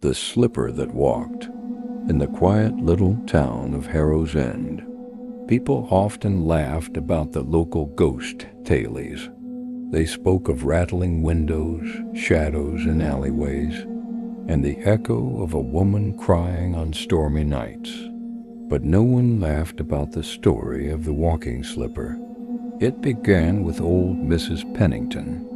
The Slipper That Walked. In the quiet little town of Harrow's End, people often laughed about the local ghost tales. They spoke of rattling windows, shadows in alleyways, and the echo of a woman crying on stormy nights. But no one laughed about the story of the walking slipper. It began with old Mrs. Pennington,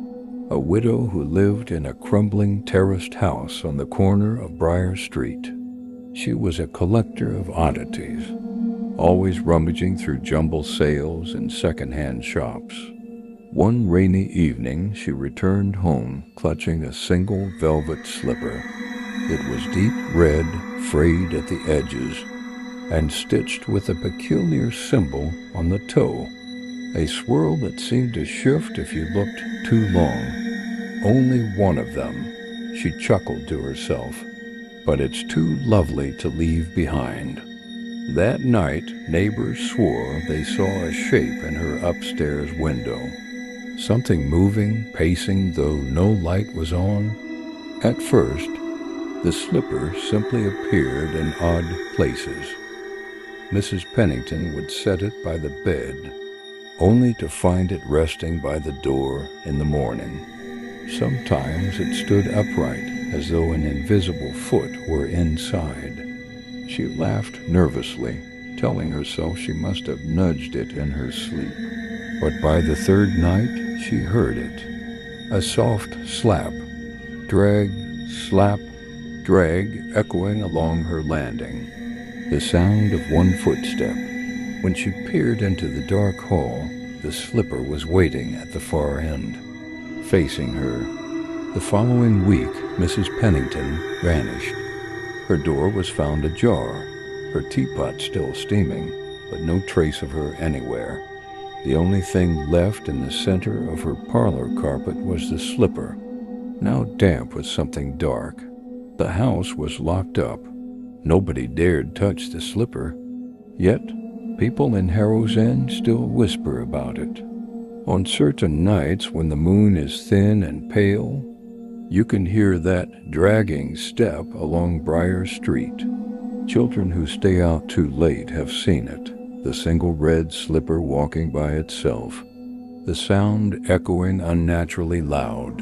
a widow who lived in a crumbling terraced house on the corner of Briar Street. She was a collector of oddities, always rummaging through jumble sales and second-hand shops. One rainy evening, she returned home clutching a single velvet slipper. It was deep red, frayed at the edges, and stitched with a peculiar symbol on the toe, a swirl that seemed to shift if you looked too long. Only one of them, she chuckled to herself, but it's too lovely to leave behind. That night, neighbors swore they saw a shape in her upstairs window, something moving, pacing, though no light was on. At first, the slipper simply appeared in odd places. Mrs. Pennington would set it by the bed, only to find it resting by the door in the morning. Sometimes it stood upright, as though an invisible foot were inside. She laughed nervously, telling herself she must have nudged it in her sleep. But by the third night, she heard it. A soft slap, drag, slap, drag, echoing along her landing. The sound of one footstep. When she peered into the dark hall, the slipper was waiting at the far end, facing her. The following week, Mrs. Pennington vanished. Her door was found ajar, her teapot still steaming, but no trace of her anywhere. The only thing left in the center of her parlor carpet was the slipper, now damp with something dark. The house was locked up. Nobody dared touch the slipper, yet people in Harrow's End still whisper about it. On certain nights when the moon is thin and pale, you can hear that dragging step along Briar Street. Children who stay out too late have seen it, the single red slipper walking by itself, the sound echoing unnaturally loud.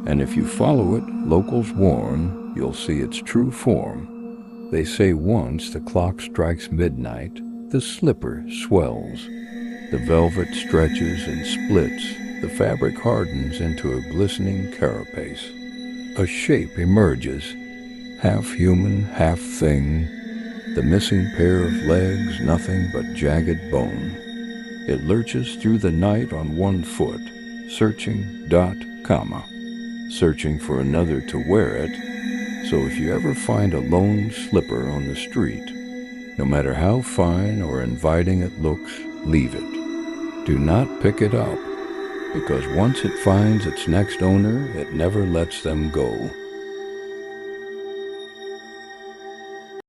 And if you follow it, locals warn, you'll see its true form. They say once the clock strikes midnight, the slipper swells. The velvet stretches and splits, the fabric hardens into a glistening carapace. A shape emerges, half human, half thing, the missing pair of legs nothing but jagged bone. It lurches through the night on one foot, searching, searching for another to wear it. So if you ever find a lone slipper on the street, no matter how fine or inviting it looks, leave it. Do not pick it up, because once it finds its next owner, it never lets them go.